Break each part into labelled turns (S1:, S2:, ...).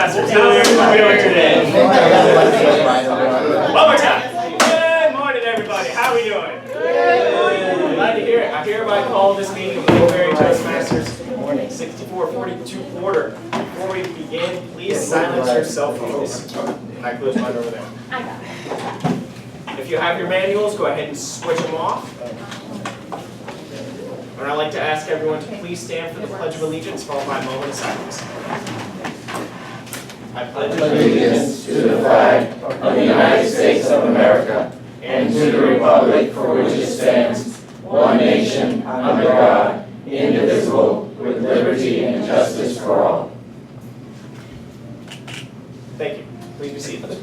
S1: Toastmasters. How are we doing today? One more time. Good morning, everybody. How are we doing? Good. Glad to hear it. I hereby call this meeting of the Functionary Toastmasters 6442 order. Before we begin, please silence your cell phones. And I close mine over there.
S2: I got it.
S1: If you have your manuals, go ahead and switch them off. And I'd like to ask everyone to please stand for the Pledge of Allegiance, followed by a moment of silence. I pledge
S3: allegiance to the flag of the United States of America and to the republic for which it stands, one nation, under God, indivisible, with liberty and justice for all.
S1: Thank you. Please be seated.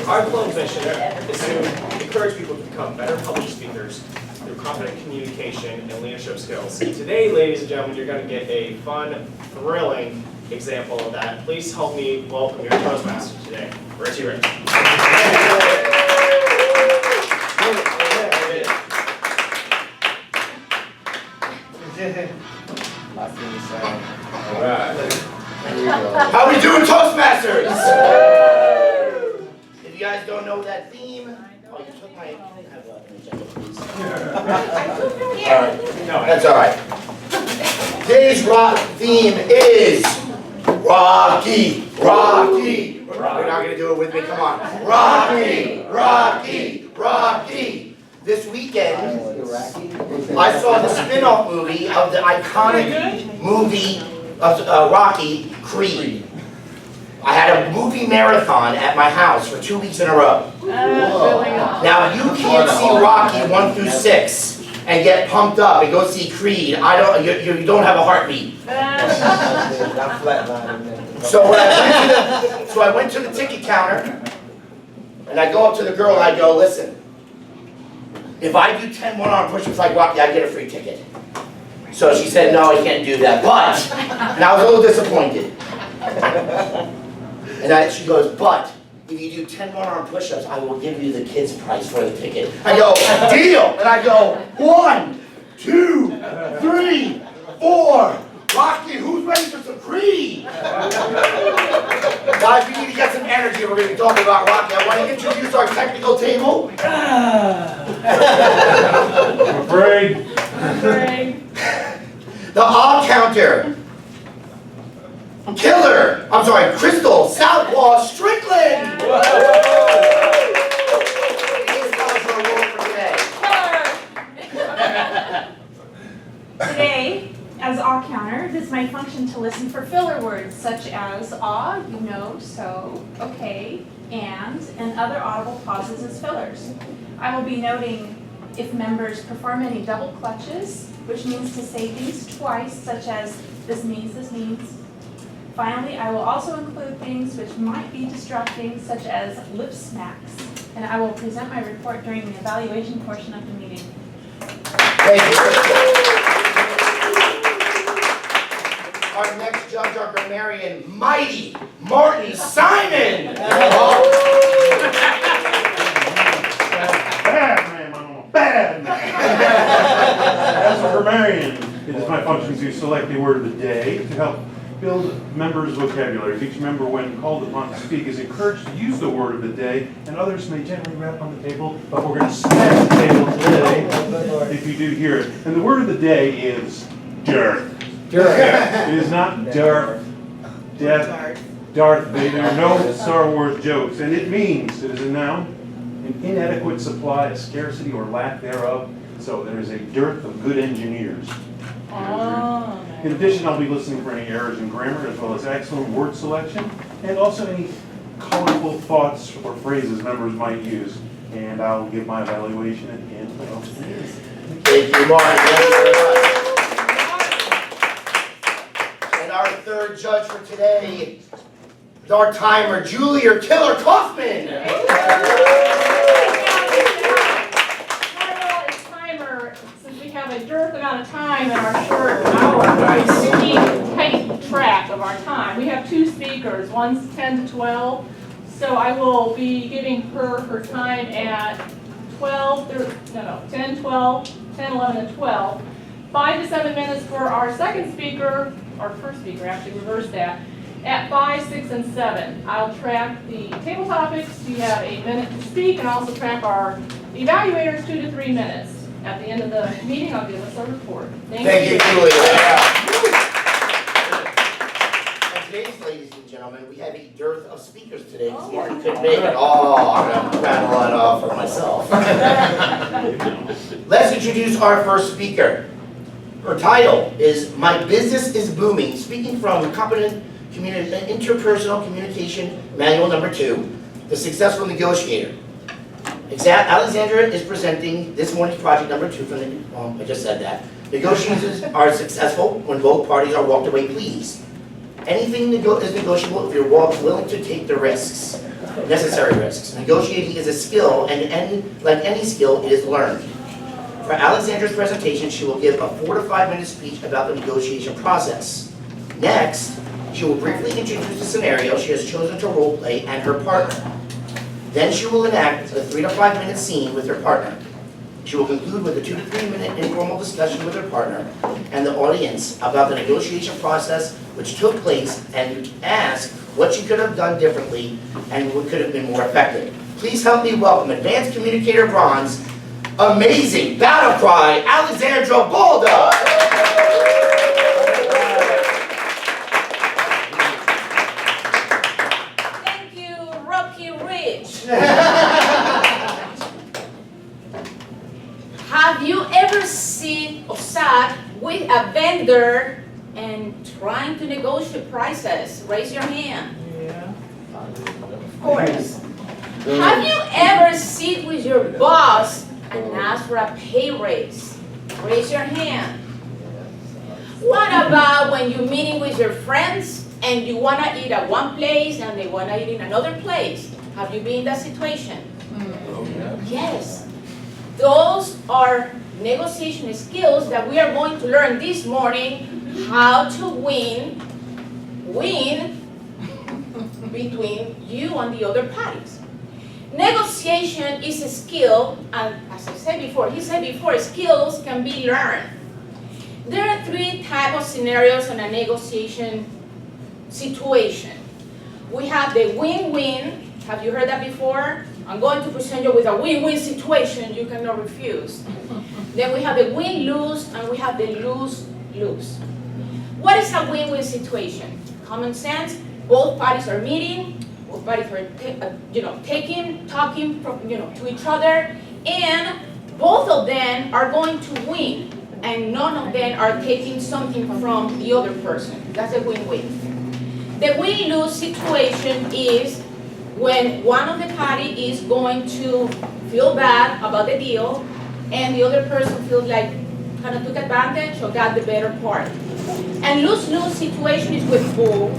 S1: Our club's mission is to encourage people to become better public speakers through confident communication and leadership skills. And today, ladies and gentlemen, you're going to get a fun, thrilling example of that. Please help me welcome your Toastmaster today, Richie Rich.
S3: All right. How we doing, Toastmasters? If you guys don't know that theme, oh, you took my agenda, please. All right.
S1: No,
S3: That's all right. Today's theme is Rocky, Rocky. You're not gonna do it with me. Come on, Rocky, Rocky, Rocky. This weekend, I saw the spin-off movie of the iconic movie of Rocky, Creed. I had a movie marathon at my house for 2 weeks in a row. Now, you can't see Rocky 1 through 6 and get pumped up and go see Creed. You don't have a heartbeat. So I went to the ticket counter, and I go up to the girl and I go, listen, if I do 10 one-arm push-ups like Rocky, I get a free ticket. So she said, no, I can't do that, but, and I was a little disappointed. And she goes, but, if you do 10 one-arm push-ups, I will give you the kids' price for the ticket. I go, deal! And I go, 1, 2, 3, 4. Rocky, who's ready for some Creed? Now, if you need to get some energy, we're going to be talking about Rocky. I want to introduce our technical table.
S4: I'm afraid.
S3: The odd counter. Killer. I'm sorry, Crystal Southpaw Strickland. Please tell us our role for today.
S2: Today, as awe counter, it is my function to listen for filler words such as awe, you know, so, okay, and other audible pauses as fillers. I will be noting if members perform any double clutches, which means to say things twice, such as this means, this means. Finally, I will also include things which might be distracting, such as lip smacks, and I will present my report during the evaluation portion of the meeting.
S3: Thank you, Crystal. Our next judge, our grammarian, Mighty Martin Simon.
S4: Bad man, I'm a bad man. As a grammarian, it is my function to select the word of the day to help build members' vocabularies. Each member, when called upon to speak, is encouraged to use the word of the day, and others may gently rap on the table, but we're going to smash the table today if you do hear it. And the word of the day is Darth. It is not Darth, Darth Vader, no Star Wars jokes. And it means, it is a noun, an inadequate supply, a scarcity or lack thereof. So there is a dearth of good engineers. In addition, I'll be listening for any errors in grammar, as well as excellent word selection, and also any colorful thoughts or phrases members might use. And I'll give my evaluation at the end.
S3: Thank you, Martin. Thank you very much. And our third judge for today is our timer, Julia Killer Kaufman.
S5: We have a dearth amount of time in our short hour. I keep tight track of our time. We have two speakers, one's 10 to 12. So I will be giving her time at 10, 12, 10, 11, and 12. 5 to 7 minutes for our second speaker, our first speaker, actually reverse that. At 5, 6, and 7, I'll track the table topics. You have a minute to speak, and also track our evaluators 2 to 3 minutes. At the end of the meeting, I'll give us a report.
S3: Thank you, Julia. And today's, ladies and gentlemen, we have a dearth of speakers today. because Martin couldn't make it. Oh, I'm gonna rattle that off for myself. Let's introduce our first speaker. Her title is "My Business is Booming," speaking from Competent Interpersonal Communication Manual number 2, The Successful Negotiator. Alexandra is presenting this morning's project number 2 from the, I just said that. Negotiations are successful when both parties are walked away pleased. Anything is negotiable if you're willing to take the risks, necessary risks. Negotiating is a skill, and like any skill, it is learned. For Alexandra's presentation, she will give a 4 to 5 minute speech about the negotiation process. Next, she will briefly introduce the scenario she has chosen to role play and her partner. Then she will enact a 3 to 5 minute scene with her partner. She will conclude with a 2 to 3 minute informal discussion with her partner and the audience about the negotiation process which took place and ask what she could have done differently and what could have been more effective. Please help me welcome Advanced Communicator Bronze, amazing battle cry, Alexandra Balda.
S6: Thank you, Rocky Ridge. Have you ever sat with a vendor and trying to negotiate prices? Raise your hand.
S5: Yeah.
S6: Of course. Have you ever sit with your boss and ask for a pay raise? Raise your hand. What about when you're meeting with your friends and you want to eat at one place and they want to eat in another place? Have you been in that situation? Yes. Those are negotiation skills that we are going to learn this morning, how to win between you and the other parties. Negotiation is a skill, and as I said before, skills can be learned. There are 3 types of scenarios in a negotiation situation. We have the win-win. Have you heard that before? I'm going to present you with a win-win situation you cannot refuse. Then we have the win-lose, and we have the lose-lose. What is a win-win situation? Common sense. Both parties are meeting. Both parties are talking to each other, and both of them are going to win, and none of them are taking something from the other person. That's a win-win. The win-lose situation is when one of the party is going to feel bad about the deal, and the other person feels like kind of took advantage or got the better part. And lose-lose situation is with both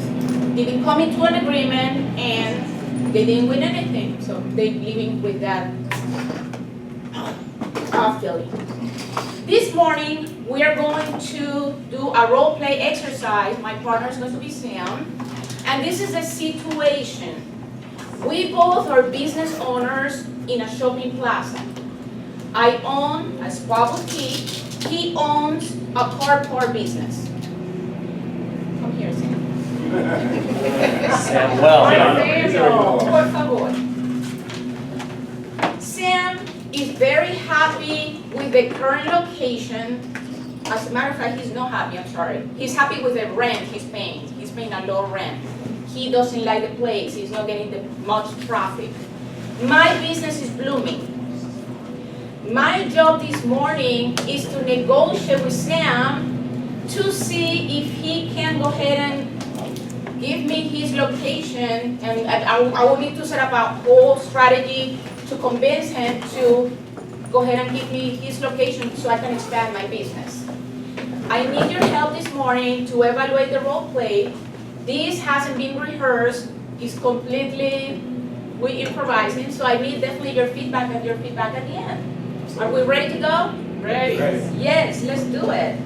S6: didn't come into an agreement and they didn't win anything, so they're living with that feeling. This morning we are going to do a role play exercise. My partner is going to be Sam, and this is a situation. We both are business owners in a shopping plaza. I own a spa boutique. He owns a car part business. Come here, Sam.
S1: Sam, well
S5: Por favor.
S6: Sam is very happy with the current location. As a matter of fact, he's not happy, I'm sorry. He's happy with the rent he's paying. He's paying a low rent. He doesn't like the place. He's not getting much traffic. My business is blooming. My job this morning is to negotiate with Sam to see if he can go ahead and give me his location, and I will need to set up a whole strategy to convince him to go ahead and give me his location so I can expand my business. I need your help this morning to evaluate the role play. This hasn't been rehearsed. It's completely, we're improvising, so I need definitely your feedback at the end. Are we ready to go?
S5: Ready.
S6: Yes, let's do it.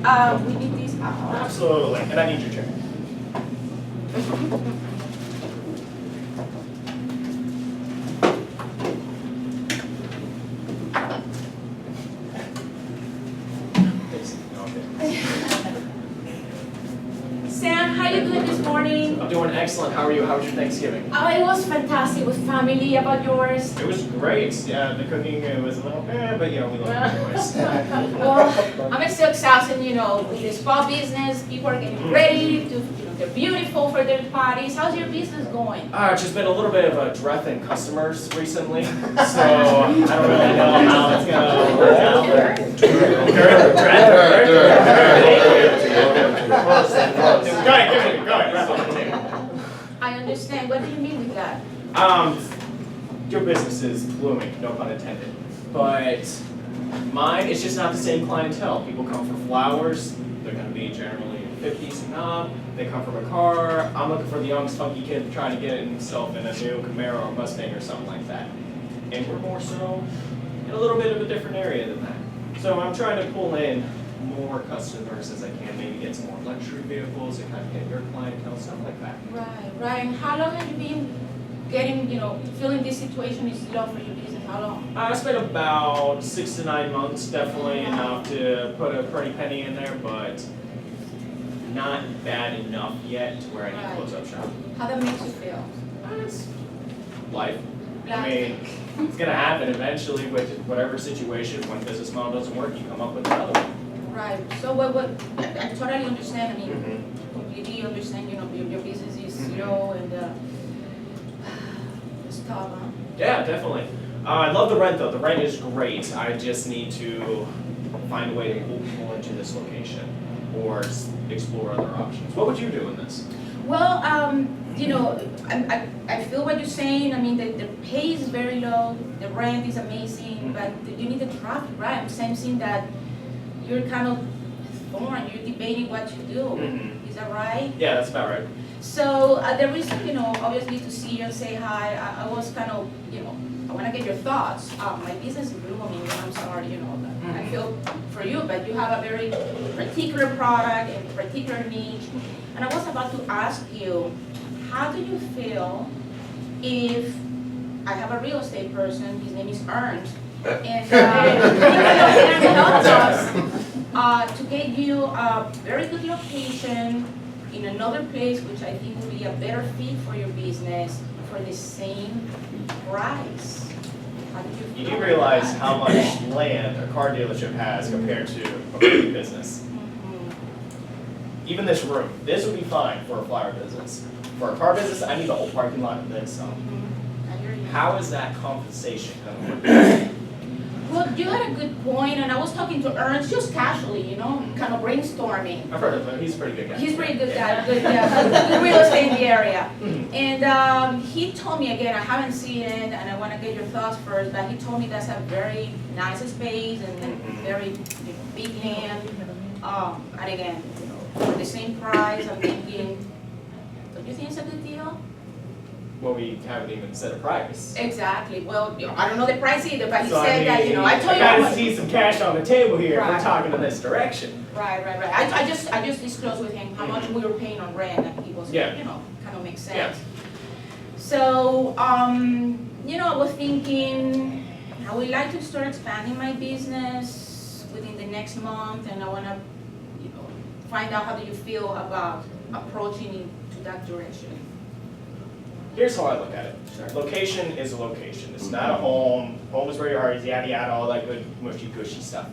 S6: We need these.
S1: Absolutely, and I need your chair.
S6: Sam, how you doing doing this morning?
S1: I'm doing excellent. How are you? How was your Thanksgiving?
S6: Oh, it was fantastic with family. About yours?
S1: It was great. Yeah, the cooking was a little but you know, we love it anyways.
S6: Well, I'm still exhausted, you know, with the spa business. People are getting ready to, they're beautiful for their parties. How's your business going?
S1: It's just been a little bit of a drought in customers recently, so I don't really know how it's gonna work out. Go ahead, grab on the table.
S6: I understand. What do you mean with that?
S1: Your business is blooming, no pun intended. But mine, it's just not the same clientele. People come for flowers, they're gonna be generally 50s and up. They come from a car. I'm looking for the young, spunky kid trying to get himself in a new Camaro or Mustang or something like that. And we're more so in a little bit of a different area than that. So I'm trying to pull in more customers as I can, maybe get some more luxury vehicles and kind of get your clientele, stuff like that.
S6: Right. And how long have you been getting, you know, feeling this situation is low for your business? How long?
S1: It's been about 6 to 9 months, definitely enough to put a pretty penny in there, but not bad enough yet to where I need to close up shop.
S6: How that makes you feel?
S1: It's life. I mean, it's gonna happen eventually with whatever situation. If one business model doesn't work, you come up with another one.
S6: Right. So what I totally understand. I mean, completely understand. You know, your business is low and it's tough, huh?
S1: Yeah, definitely. I love the rent though. The rent is great. I just need to find a way to pull people into this location or explore other options. What would you do in this?
S6: Well, you know, I feel what you're saying. I mean, the pay is very low, the rent is amazing, but you need the traffic, right? I'm sensing that you're kind of torn, you're debating what to do. Is that right?
S1: Yeah, that's about right.
S6: So the reason, you know, obviously to see you and say hi, I was kind of, you know, I want to get your thoughts. My business is blooming, I'm sorry, you know, I feel for you, but you have a very particular product and particular niche. And I was about to ask you, how do you feel if I have a real estate person, his name is Ernst, and he helps us to get you a very good location in another place which I think will be a better fit for your business for the same price? How do
S1: You
S6: feel
S1: do realize
S6: about
S1: how much land a car dealership has compared to a movie business. Even this room, this would be fine for a flower business. For a car business, I need the whole parking lot and then some.
S6: I hear you.
S1: How is that compensation going to work?
S6: Well, you had a good point, and I was talking to Ernst just casually, you know, kind of brainstorming.
S1: I've heard of him. He's a pretty good guy.
S6: He's a pretty good guy, good real estate in the area. And he told me, again, I haven't seen it, and I want to get your thoughts first, but he told me that's a very nice space and very big land. And again, you know, for the same price, I'm thinking, don't you think it's a good deal?
S1: Well, we haven't even set a price.
S6: Exactly. Well, you know, I don't know the price either, but he
S1: So,
S6: said that, you know, I told you
S1: I
S6: how
S1: gotta
S6: much.
S1: see some cash on the table here if
S6: Right.
S1: we're talking in this direction.
S6: Right. I just disclosed with him how much we were paying on rent, and he was,
S1: Yeah.
S6: you know, kind of makes sense.
S1: Yeah.
S6: So, you know, I was thinking, I would like to start expanding my business within the next month, and I want to, you know, find out how do you feel about approaching into that direction.
S1: Here's how I look at it. Location is a location. It's not a home. Home is where your heart is, yada yada, all that good mushy gushy stuff.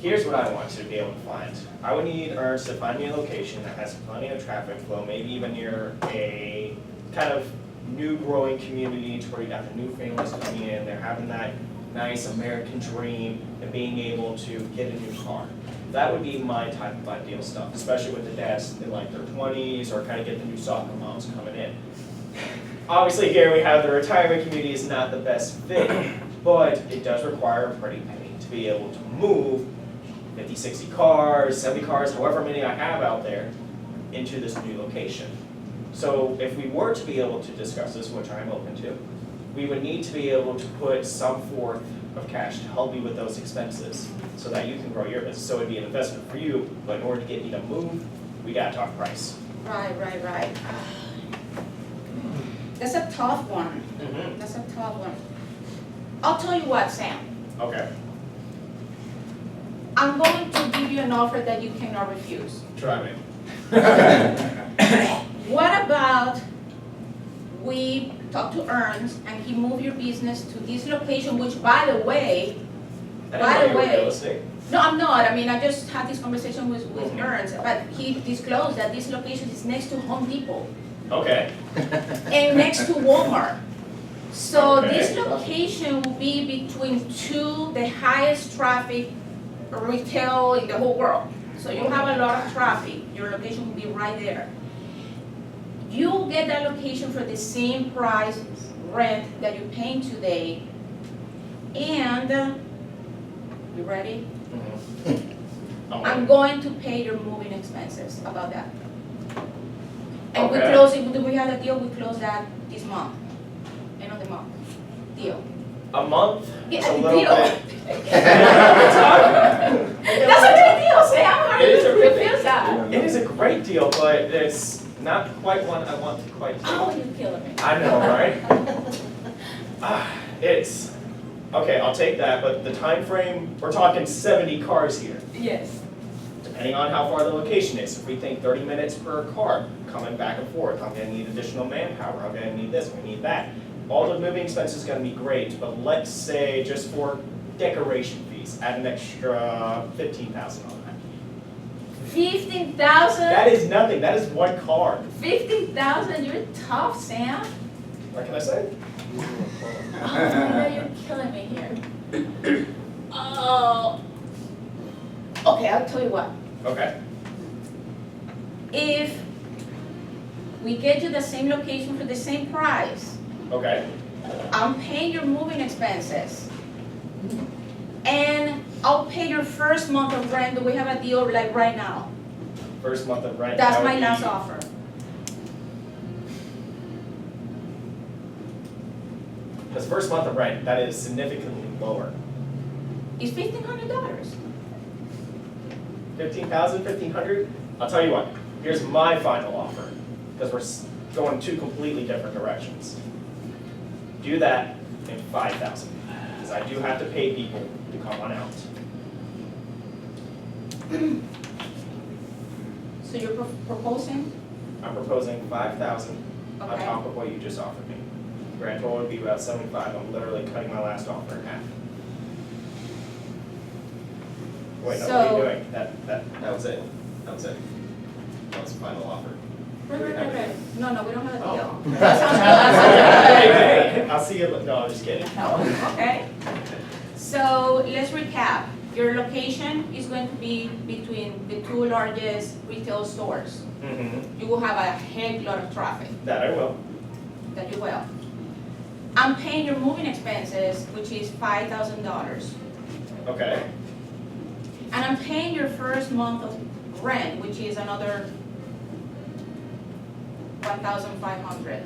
S1: Here's what I want to be able to find. I would need Ernst to find me a location that has plenty of traffic flow, maybe even near a kind of new growing community to where you got the new families coming in. They're having that nice American dream and being able to get a new car. That would be my type of ideal stuff, especially with the dads in like their 20s or kind of get the new soccer moms coming in. Obviously here we have the retirement community is not the best fit, but it does require a pretty penny to be able to move 50, 60 cars, 70 cars, however many I have out there, into this new location. So if we were to be able to discuss this, which I'm open to, we would need to be able to put some forth of cash to help you with those expenses so that you can grow your business. So it'd be an investment for you, but in order to get you to move, we gotta talk price.
S6: Right. That's a tough one. That's a tough one. I'll tell you what, Sam.
S1: Okay,
S6: I'm going to give you an offer that you cannot refuse.
S1: try me.
S6: What about we talk to Ernst and he move your business to this location, which by the way,
S1: I didn't know you were
S6: way-
S1: real estate.
S6: no, I'm not, I mean, I just had this conversation with Ernst, but he disclosed that this location is next to Home Depot
S1: Okay.
S6: and next to Walmart. So this
S1: Okay.
S6: location will be between the highest traffic retail in the whole world. So you have a lot of traffic, your location will be right there. You'll get that location for the same price rent that you're paying today. And, you ready? I'm going to pay your moving expenses, about that. And we
S1: Okay.
S6: close it, we had a deal, we closed that this month, end of the month, deal.
S1: A month?
S6: Yeah,
S1: It's a
S6: a
S1: little
S6: deal.
S1: bit.
S6: That's a great deal, Sam, how do
S1: It is a
S6: you
S1: great
S6: feel that?
S1: It is a great deal, but it's not quite one I want to quite do.
S6: Oh, you're killing me.
S1: I know, right? It's, okay, I'll take that, but the time frame, we're talking 70 cars here.
S6: Yes.
S1: Depending on how far the location is, if we think 30 minutes per car, coming back and forth, I'm gonna need additional manpower, I'm gonna need this, we need that. All the moving expenses is gonna be great, but let's say just for decoration fees, add an extra 15,000 on that.
S6: 15,000?
S1: That is nothing, that is one car.
S6: 15,000, you're tough, Sam.
S1: What can I say?
S6: Oh, no, you're killing me here. Oh. Okay, I'll tell you what.
S1: Okay,
S6: If we get you the same location for the same price,
S1: okay,
S6: I'm paying your moving expenses. And I'll pay your first month of rent. Do we have a deal like right now?
S1: first month of rent.
S6: That's
S1: that
S6: my
S1: would
S6: last
S1: be-
S6: offer.
S1: Because first month of rent, that is significantly lower.
S6: It's $1,500.
S1: 15,000, 1,500? I'll tell you what, here's my final offer, because we're going two completely different directions. Do that in 5,000, because I do have to pay people to come on out.
S6: So you're proposing?
S1: I'm proposing 5,000 on
S6: Okay.
S1: top of what you just offered me. Grand total would be about 75, I'm literally cutting my last offer in half. Wait, no, what are
S6: So-
S1: you doing? That was it, that was it. That was the final offer.
S6: Right. No, we don't have a
S1: Oh.
S6: deal. That sounds good, that sounds good.
S1: Hey, I'll see you, no, I'm just kidding.
S6: Okay. So let's recap. Your location is going to be between the two largest retail stores.
S1: Mm-hmm,
S6: You will have a heck lot of traffic,
S1: that I will.
S6: that you will. I'm paying your moving expenses, which is $5,000.
S1: Okay,
S6: And I'm paying your first month of rent, which is another 1,500.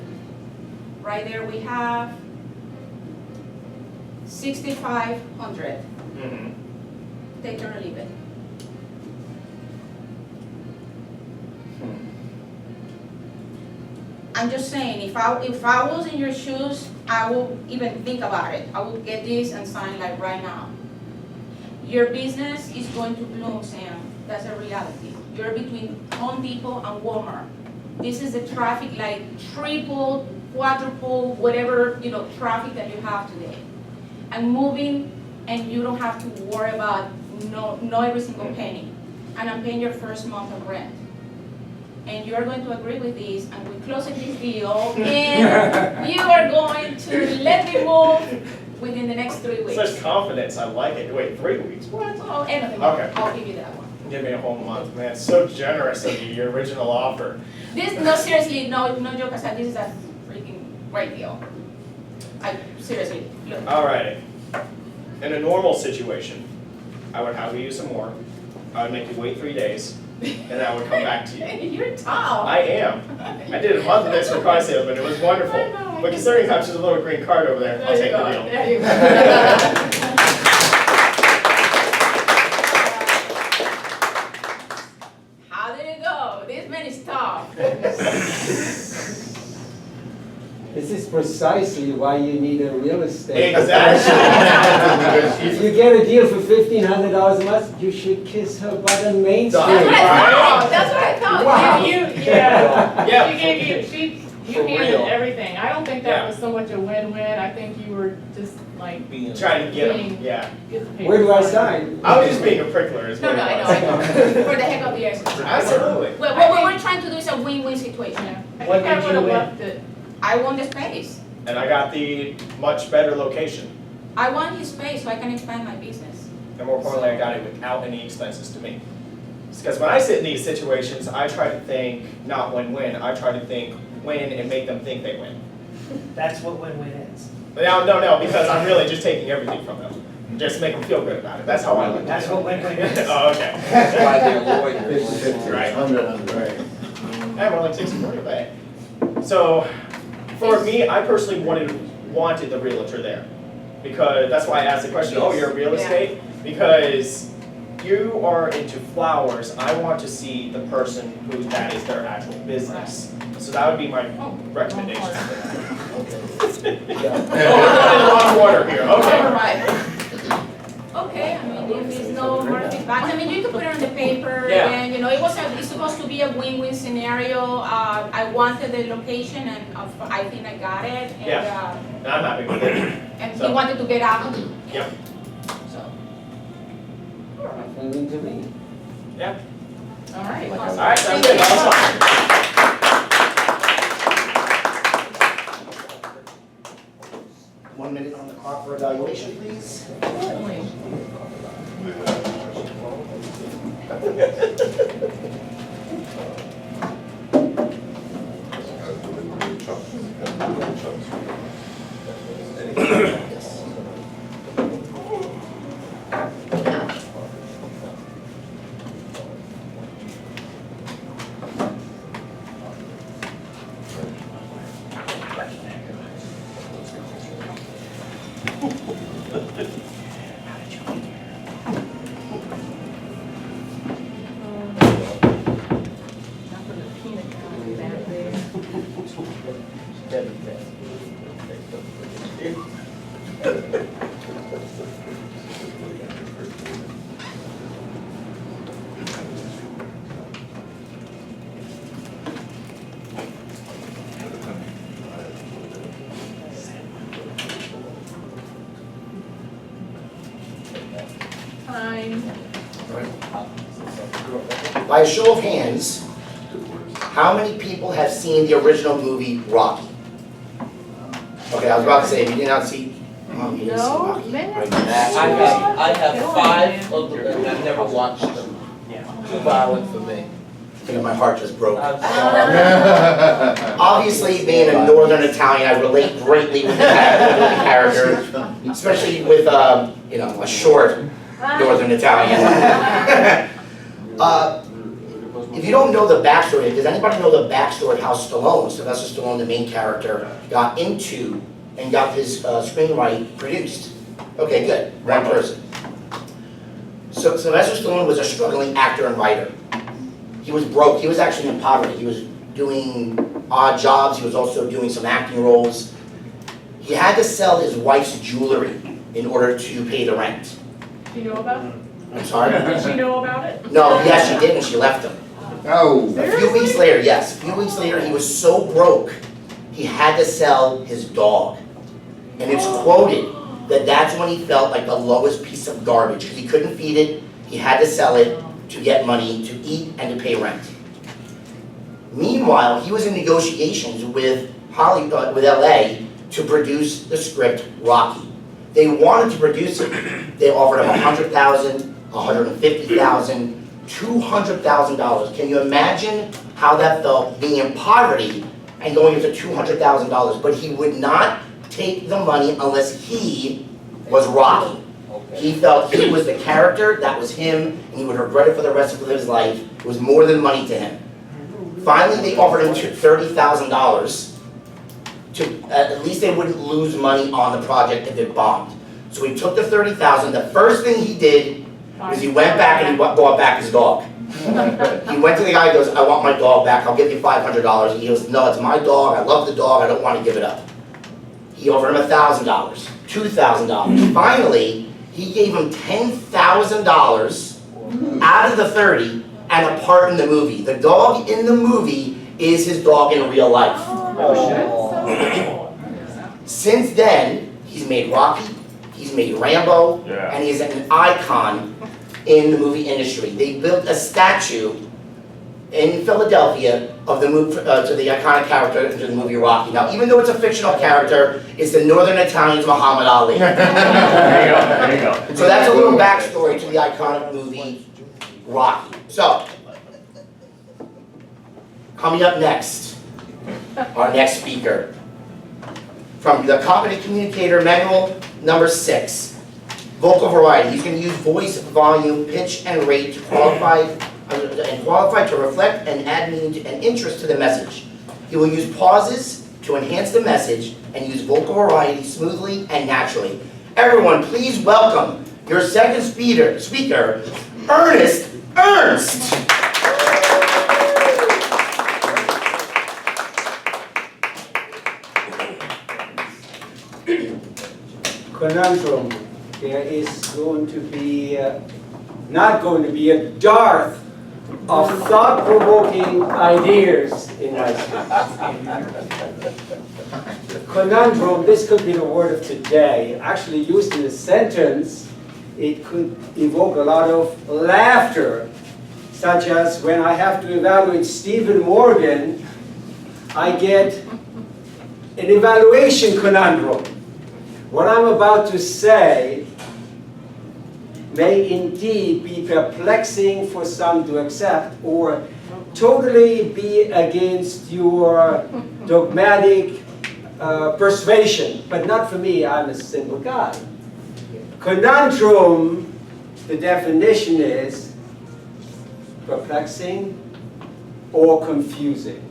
S6: Right there we have 6,500.
S1: mm-hmm.
S6: Take it or leave it. I'm just saying, if I was in your shoes, I will even think about it. I will get this and sign like right now. Your business is going to bloom, Sam. That's a reality. You're between Home Depot and Walmart. This is the traffic like triple, quadruple, whatever, traffic that you have today. And moving, and you don't have to worry about no every single penny. And I'm paying your first month of rent. And you're going to agree with this, and we're closing this deal, and you are going to let me move within the next 3 weeks.
S1: Such confidence, I like it. Wait, 3 weeks? What?
S6: Oh, end of the month,
S1: Okay.
S6: I'll give you that one.
S1: Give me a whole month, man. So generous of you, your original offer.
S6: No, seriously, no joke aside, this is a freaking great deal. Seriously, look.
S1: All right. In a normal situation, I would have you some more. I would make you wait 3 days, and I would come back to you.
S6: You're tall.
S1: I am. I did a month of this for car salesman. It was wonderful.
S6: I know.
S1: But considering how she's a little green card over there, I'll take the deal.
S6: There you go. How did it go? This man is tough.
S7: This is precisely why you need a real estate.
S1: Exactly.
S7: If you get a deal for $1,500 a month, you should kiss her butt on Main Street.
S6: That's what I thought, that's what I thought.
S7: Wow.
S1: Yeah.
S5: She gave you, you
S1: For
S5: handed
S1: real.
S5: everything. I don't think
S1: Yeah.
S5: that was so much a win-win. I think you were just like,
S1: Trying to get them, yeah.
S5: get the paper.
S7: Where do I sign?
S1: I was just being a prickler is
S6: No,
S1: what
S6: no,
S1: it
S6: I
S1: was.
S6: know. For the heck of the exercise.
S1: Absolutely.
S6: Well, what we're trying to do is a win-win situation.
S5: Yeah. I
S8: What
S5: think I
S8: did you
S5: would have
S8: win?
S5: left it.
S6: I want the space.
S1: And I got the much better location.
S6: I want his space so I can expand my business.
S1: And more importantly, I got it without any expenses to me. Because when I sit in these situations, I try to think not win-win, I try to think win and make them think they win.
S8: That's what win-win is.
S1: No, because I'm really just taking everything from them. Just to make them feel good about it. That's how I look at it.
S8: That's what win-win is.
S1: Oh, okay.
S9: That's why they're lawyers.
S3: 50-50,
S1: Right.
S3: 100.
S1: I have like 60-40 away. So, for me, I personally wanted the realtor there. Because, that's why I asked the question, oh, you're real
S6: Yeah.
S1: estate? Because you are into flowers, I want to see the person who that is their actual business. So that would be my recommendation. Oh, we're going in the wrong order here,
S6: All
S1: okay.
S6: right. Okay, I mean, if there's no more feedback, I mean, you could put it on the paper,
S1: Yeah.
S6: and, you know, it's supposed to be a win-win scenario. I wanted the location, and I think I got it,
S1: And I'm happy with it.
S6: and he
S1: So-
S6: wanted to get out,
S1: Yep,
S6: so.
S7: Nothing to me.
S1: yeah.
S5: All right.
S1: All right, sounds good. Awesome.
S3: 1 minute on the clock for evaluation, please.
S5: Time.
S3: By a show of hands, how many people have seen the original movie Rocky? Okay, I was about to say, if you did not see, you didn't see
S5: No,
S3: Rocky.
S5: man.
S3: Right,
S9: I have 5 of them, and I've never watched them. Too violent for me.
S3: I think my heart just broke.
S9: I'm sorry.
S3: Obviously, being a Northern Italian, I relate greatly with the character, especially with, you know, a short Northern Italian. If you don't know the backstory, does anybody know the backstory of how Sylvester Stallone, the main character, got into and got his screenwrite produced? Okay, good, one person. So Sylvester Stallone was a struggling actor and writer. He was broke, he was actually in poverty, he was doing odd jobs, he was also doing some acting roles. He had to sell his wife's jewelry in order to pay the rent.
S5: Do you know about it?
S3: I'm sorry?
S5: Did she know about it?
S3: No, yes, she did, and she left him. A few weeks later, yes, a few weeks later, he was so broke, he had to sell his dog. And it's quoted that that's when he felt like the lowest piece of garbage, because he couldn't feed it, he had to sell it to get money to eat and to pay rent. Meanwhile, he was in negotiations with Hollywood, with LA, to produce the script Rocky. They wanted to produce it. They offered him $100,000, $150,000, $200,000. Can you imagine how that felt, being in poverty and going into $200,000? But he would not take the money unless he was Rocky. He felt he was the character, that was him, and he would regret it for the rest of his life. It was more than money to him. Finally, they offered him $30,000 to, at least they wouldn't lose money on the project if it bombed. So he took the $30,000. The first thing he did was he went back and he bought back his dog. He went to the guy, goes, I want my dog back, I'll give you $500. He goes, no, it's my dog, I love the dog, I don't want to give it up. He offered him $1,000, $2,000. Finally, he gave him $10,000 out of the 30 and a part in the movie. The dog in the movie is his dog in real life. Since then, he's made Rocky, he's made Rambo, and he's an icon in the movie industry. They built a statue in Philadelphia of the movie, to the iconic character in the movie Rocky. Now, even though it's a fictional character, it's the Northern Italian's Muhammad Ali.
S1: There you go.
S3: So that's a little backstory to the iconic movie Rocky. So, coming up next, our next speaker. From the Competent Communicator Manual number 6, vocal variety. He's going to use voice, volume, pitch, and rate to qualify to reflect and add meaning and interest to the message. He will use pauses to enhance the message and use vocal variety smoothly and naturally. Everyone, please welcome your second speaker, Ernst.
S7: Conundrum. There is going to be, not going to be a dearth of thought-provoking ideas in my speech. Conundrum, this could be the word of today. Actually used in a sentence, it could evoke a lot of laughter, such as when I have to evaluate Stephen Morgan, I get an evaluation conundrum. What I'm about to say may indeed be perplexing for some to accept or totally be against your dogmatic persuasion, but not for me, I'm a simple guy. Conundrum, the definition is perplexing or confusing.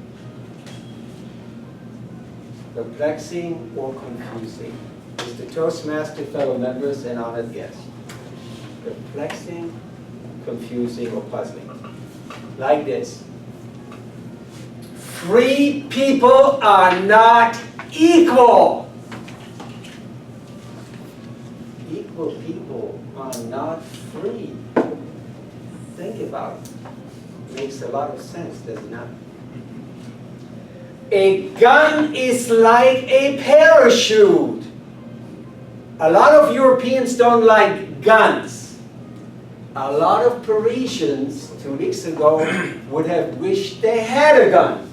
S7: Perplexing or confusing. Mr. Toastmaster, fellow members, and honored guests. Perplexing, confusing, or puzzling. Like this. Free people are not equal. Equal people are not free. Think about it. Makes a lot of sense, does it not? A gun is like a parachute. A lot of Europeans don't like guns. A lot of Parisians 2 weeks ago would have wished they had a gun.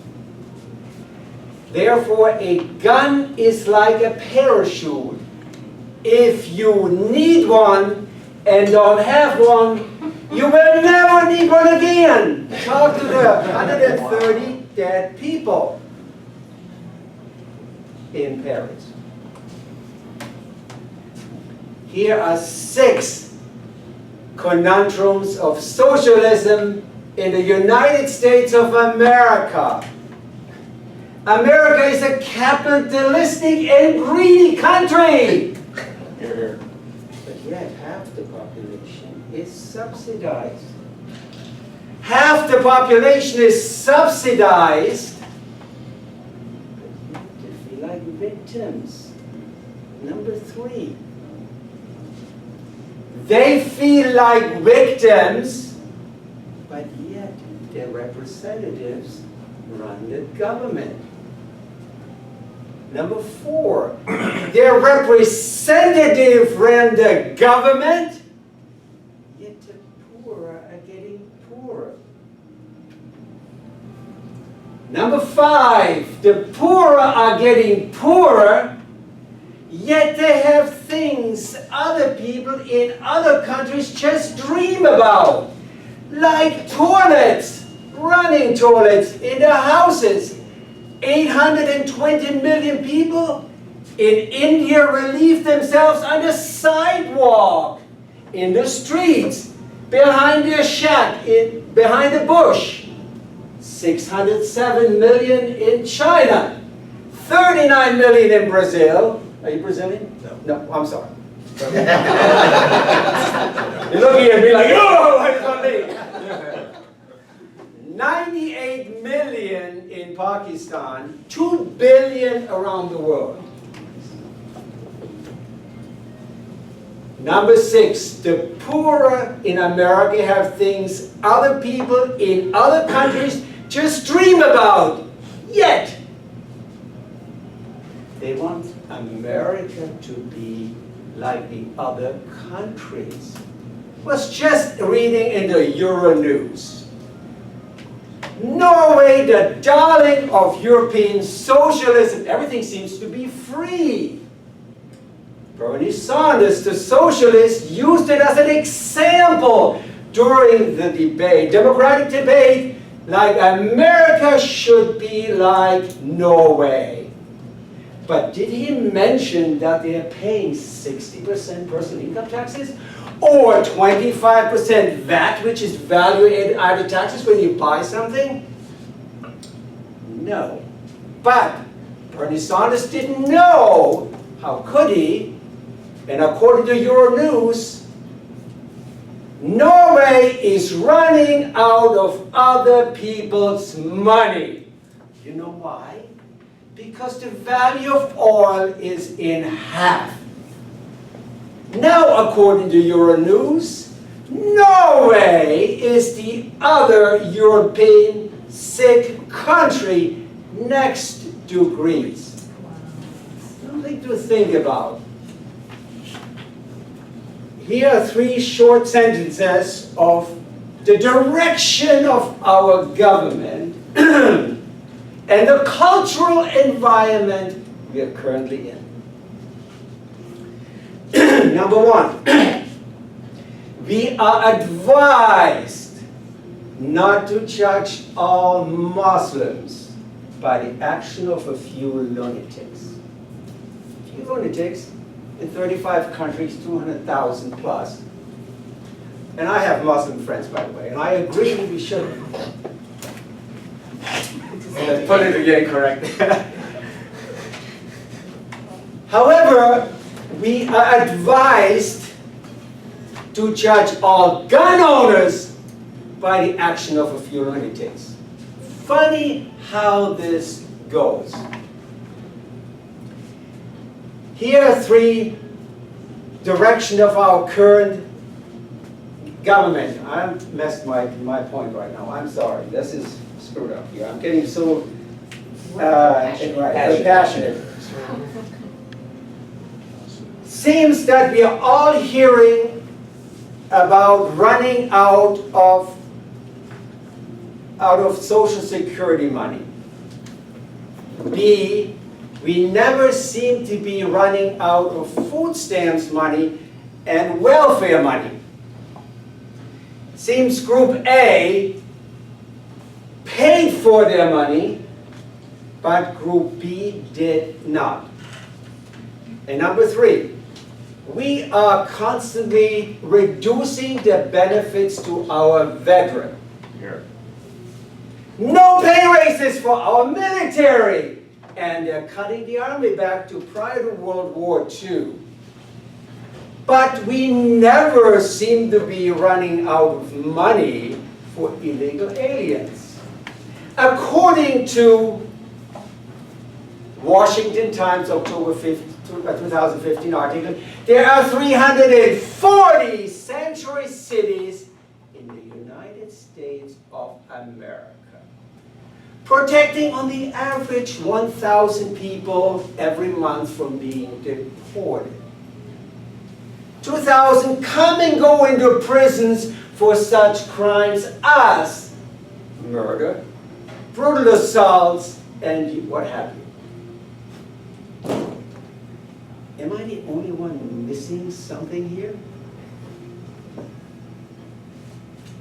S7: Therefore, a gun is like a parachute. If you need one and don't have one, you will never need one again. Talk to the 130 dead people in Paris. Here are 6 conundrums of socialism in the United States of America. America is a capitalistic and greedy country. But yet half the population is subsidized. Half the population is subsidized, but they feel like victims. Number 3. They feel like victims, but yet their representatives run the government. Number 4, their representative ran the government, yet the poor are getting poorer. Number 5, the poorer are getting poorer, yet they have things other people in other countries just dream about, like toilets, running toilets in their houses. 820 million people in India relieve themselves on the sidewalk, in the streets, behind their shack, behind the bush. 607 million in China, 39 million in Brazil. Are you Brazilian? No, I'm sorry. You're looking at me like, oh, I just want to leave. 98 million in Pakistan, 2 billion around the world. Number 6, the poor in America have things other people in other countries just dream about, yet they want America to be like the other countries. Was just reading in the Euronews. Norway, the darling of European socialism, everything seems to be free. Bernie Sanders, the socialist, used it as an example during the debate, democratic debate, like America should be like Norway. But did he mention that they're paying 60% personal income taxes? Or 25% VAT, which is value-added taxes when you buy something? No. But Bernie Sanders didn't know. How could he? And according to Euronews, Norway is running out of other people's money. You know why? Because the value of oil is in half. Now, according to Euronews, Norway is the other European sick country next to Greece. Something to think about. Here are 3 short sentences of the direction of our government and the cultural environment we are currently in. Number 1, we are advised not to judge all Muslims by the action of a few lunatics. A few lunatics in 35 countries, 200,000 plus. And I have Muslim friends, by the way, and I agree we should. Let's put it again correct. However, we are advised to judge all gun owners by the action of a few lunatics. Funny how this goes. Here are 3 directions of our current government. I messed my point right now. I'm sorry. This is screwed up here. I'm getting so passionate. Seems that we are all hearing about running out of Social Security money. B, we never seem to be running out of food stamps money and welfare money. Seems Group A paid for their money, but Group B did not. And number 3, we are constantly reducing the benefits to our veterans. No pay raises for our military. And they're cutting the army back to prior to World War II. But we never seem to be running out of money for illegal aliens. According to Washington Times October 2015 article, there are 340 sanctuary cities in the United States of America, protecting on the average 1,000 people every month from being deported. 2,000 come and go into prisons for such crimes as murder, brutal assaults, and what have you. Am I the only one missing something here?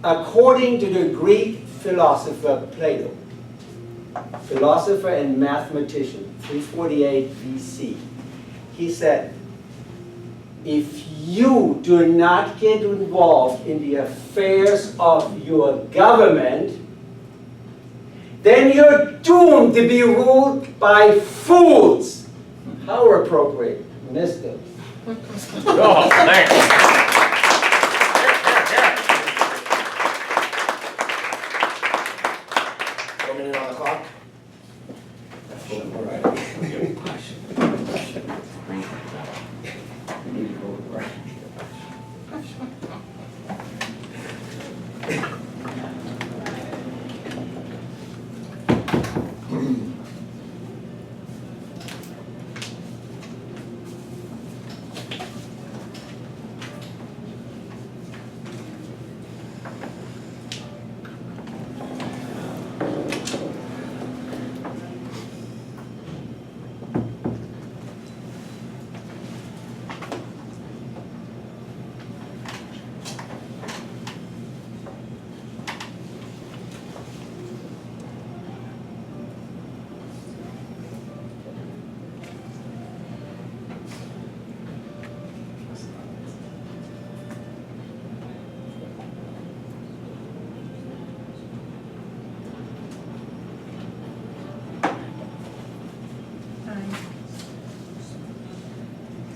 S7: According to the Greek philosopher Plato, philosopher and mathematician, 348 BC, he said, if you do not get involved in the affairs of your government, then you're doomed to be ruled by fools. How appropriate, Mr.
S1: Oh, thanks.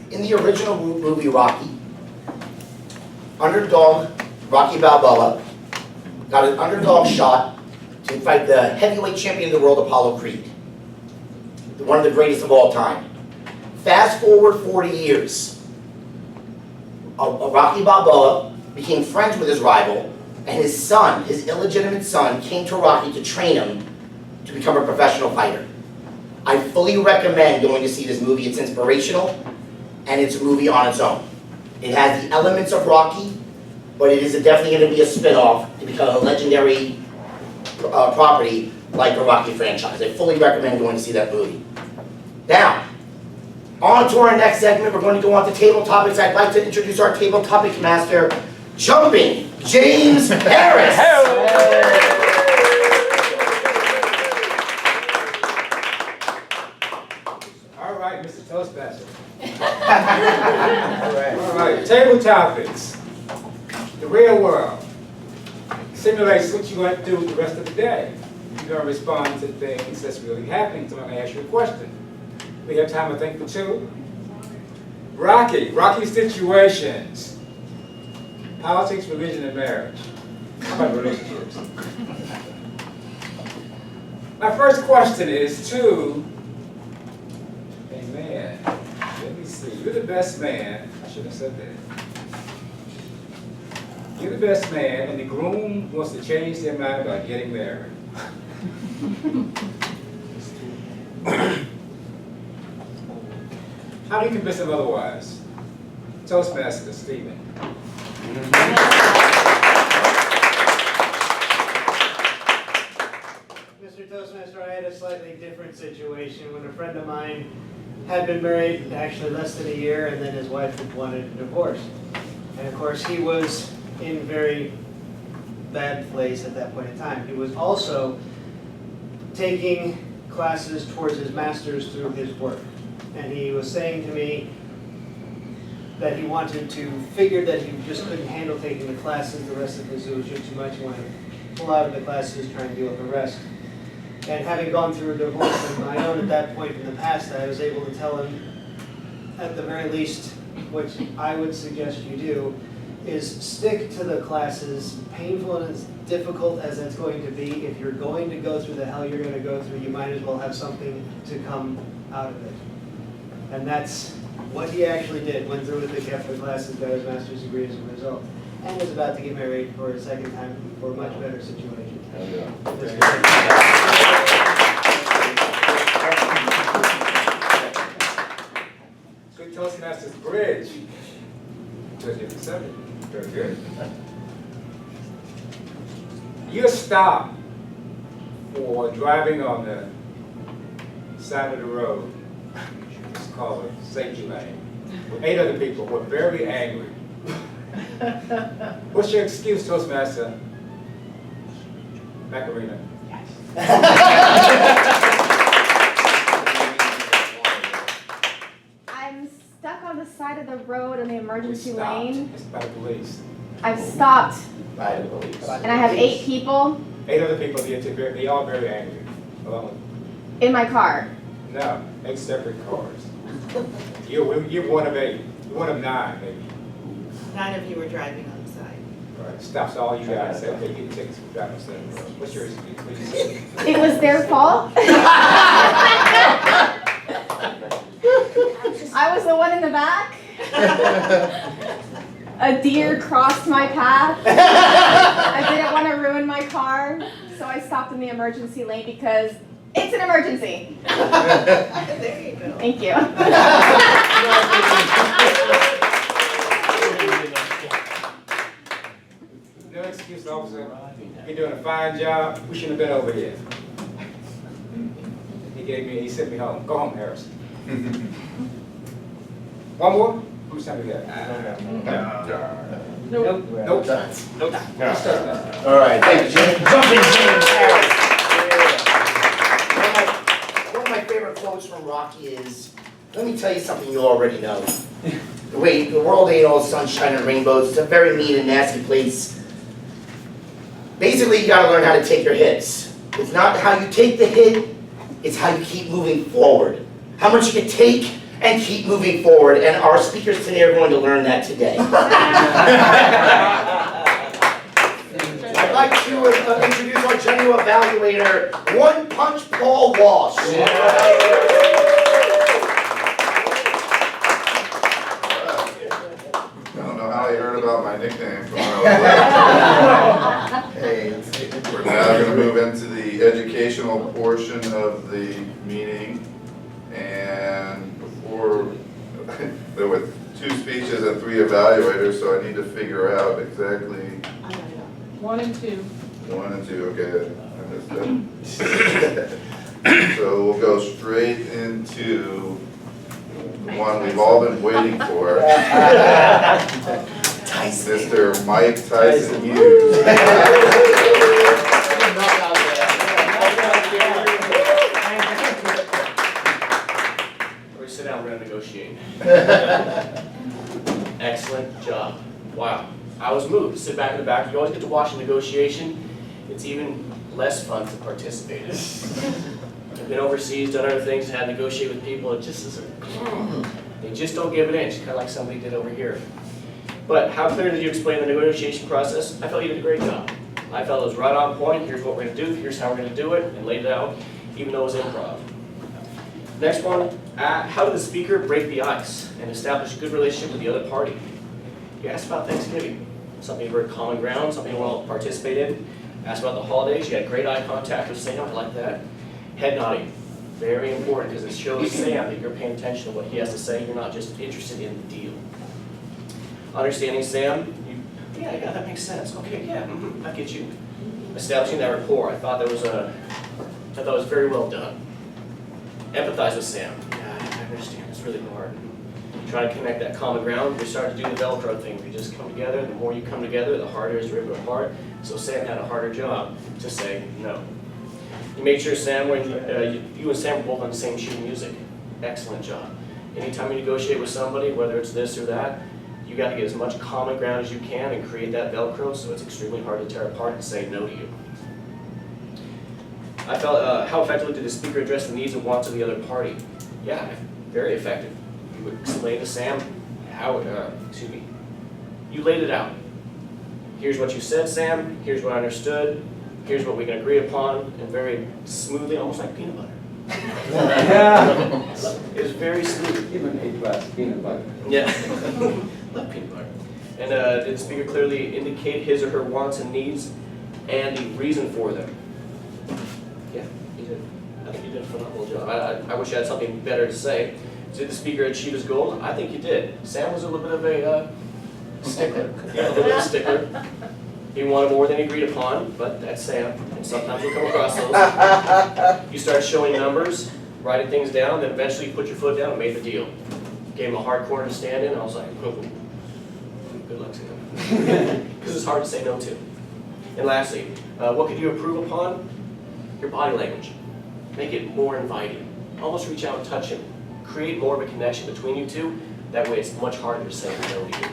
S3: In the original movie Rocky, underdog Rocky Balboa got an underdog shot to fight the heavyweight champion of the world, Apollo Creed, one of the greatest of all time. Fast forward 40 years, Rocky Balboa became friends with his rival, and his son, his illegitimate son, came to Rocky to train him to become a professional fighter. I fully recommend going to see this movie. It's inspirational, and it's a movie on its own. It has the elements of Rocky, but it is definitely going to be a spin-off to become a legendary property like the Rocky franchise. I fully recommend going to see that movie. Now, on to our next segment. We're going to go on to table topics. I'd like to introduce our table topic master, Jumping James Harris.
S10: All right, Mr. Toastmaster. All right, table topics. The real world simulates what you're going to do the rest of the day. You're going to respond to things that's really happening. So I'm going to ask you a question. We have time, I think, for two. Rocky situations. Politics, religion, and marriage. How about relationships? My first question is to a man. Let me see. You're the best man. I should have said that. You're the best man, and the groom wants to change their mind about getting married. How do you convince them otherwise? Toastmaster Stephen.
S8: Mr. Toastmaster, I had a slightly different situation when a friend of mine had been married actually less than a year, and then his wife had wanted a divorce. And of course, he was in a very bad place at that point in time. He was also taking classes towards his master's through his work. And he was saying to me that he wanted to, figured that he just couldn't handle taking the classes, the rest of his, it was just too much, he wanted to pull out of the classes, try and deal with the rest. And having gone through a divorce of my own at that point in the past, I was able to tell him, at the very least, which I would suggest you do, is stick to the classes, painful and as difficult as it's going to be. If you're going to go through the hell you're going to go through, you might as well have something to come out of it. And that's what he actually did, went through with the Catholic classes, got his master's degree as a result, and is about to get married for a second time for a much better situation.
S10: Good Toastmaster's bridge to a different subject. Very good. You're stopped for driving on the side of the road. It's called a safety lane. With 8 other people who are very angry. What's your excuse, Toastmaster? Macarena.
S11: I'm stuck on the side of the road in the emergency
S10: We stopped.
S11: lane.
S10: It's by the police.
S11: I've stopped,
S3: By the police.
S11: and I have 8 people
S10: 8 other people, they all very angry. Along.
S11: in my car.
S10: No, 8 separate cars. You're one of 8. You're one of 9, maybe.
S12: 9 of you were driving on the side.
S10: All right, stops all you guys. Say, okay, you get tickets for driving on the side of the road. What's your excuse, please?
S11: It was their fault. A deer crossed my path. I didn't want to ruin my car, so I stopped in the emergency lane because it's an emergency.
S12: There you go.
S11: Thank you.
S10: No excuse, officer. You're doing a fine job. We shouldn't have been over here. He sent me home. Go home, Harris. One more? How much time we got? Nope. Nope. Nope.
S3: All right, thank you, Jim. Jumping James Harris. One of my favorite quotes from Rocky is, let me tell you something you already know. The world ain't all sunshine and rainbows. It's a very mean and nasty place. Basically, you gotta learn how to take your hits. It's not how you take the hit, it's how you keep moving forward. How much you can take and keep moving forward, and our speakers today are going to learn that today. I'd like to introduce our general evaluator, One Punch Paul Walsh.
S13: I don't know how he heard about my nickname from when I was little.
S3: Hey.
S13: We're now going to move into the educational portion of the meeting. And before, there were 2 speeches and 3 evaluators, so I need to figure out exactly
S5: 1 and 2.
S13: 1 and 2, okay, I missed that. So we'll go straight into the one we've all been waiting for. Mr. Mike Tyson Hughes.
S1: Sit down, we're gonna negotiate. Excellent job. Wow. I was moved. Sit back in the back. You always get to watch a negotiation. It's even less fun to participate in. I've been overseas, done other things, had to negotiate with people. It just isn't. They just don't give an inch, kind of like somebody did over here. But how clear did you explain the negotiation process? I felt you did a great job. I felt it was right on point. Here's what we're going to do. Here's how we're going to do it, and laid it out, even though it was improv. Next one, how did the speaker break the ice and establish a good relationship with the other party? You asked about Thanksgiving, something you heard common ground, something you want to participate in. Asked about the holidays, you had great eye contact with Sam, I like that. Head nodding, very important because it shows Sam that you're paying attention to what he has to say, you're not just interested in the deal. Understanding Sam, yeah, that makes sense. Okay, yeah, I get you. Establishing that rapport, I thought it was very well done. Empathize with Sam. Yeah, I understand. It's really hard. Try to connect that common ground. We started to do the Velcro thing. We just come together. The more you come together, the harder it is to rip it apart. So Sam had a harder job to say no. You made sure Sam, when you and Sam were both on the same sheet of music. Excellent job. Anytime you negotiate with somebody, whether it's this or that, you got to get as much common ground as you can and create that Velcro so it's extremely hard to tear apart and say no to you. I felt, how effectively did the speaker address the needs and wants of the other party? Yeah, very effective. You would explain to Sam how, you laid it out. Here's what you said, Sam, here's what I understood, here's what we can agree upon, and very smoothly, almost like peanut butter. It was very smooth.
S7: Even peanut butter.
S1: Yeah, love peanut butter. And did the speaker clearly indicate his or her wants and needs and the reason for them? Yeah, he did. I think he did a phenomenal job. I wish I had something better to say. Did the speaker achieve his goals? I think he did. Sam was a little bit of a stickler. Yeah, a little bit of a stickler. He wanted more than he agreed upon, but that's Sam, and sometimes you'll come across those. You start showing numbers, writing things down, then eventually you put your foot down and made the deal. Gave him a hard corner to stand in, and I was like, oh, good luck to him. Because it's hard to say no to. And lastly, what could you improve upon? Your body language. Make it more inviting. Almost reach out and touch him. Create more of a connection between you two. That way it's much harder to say no to you.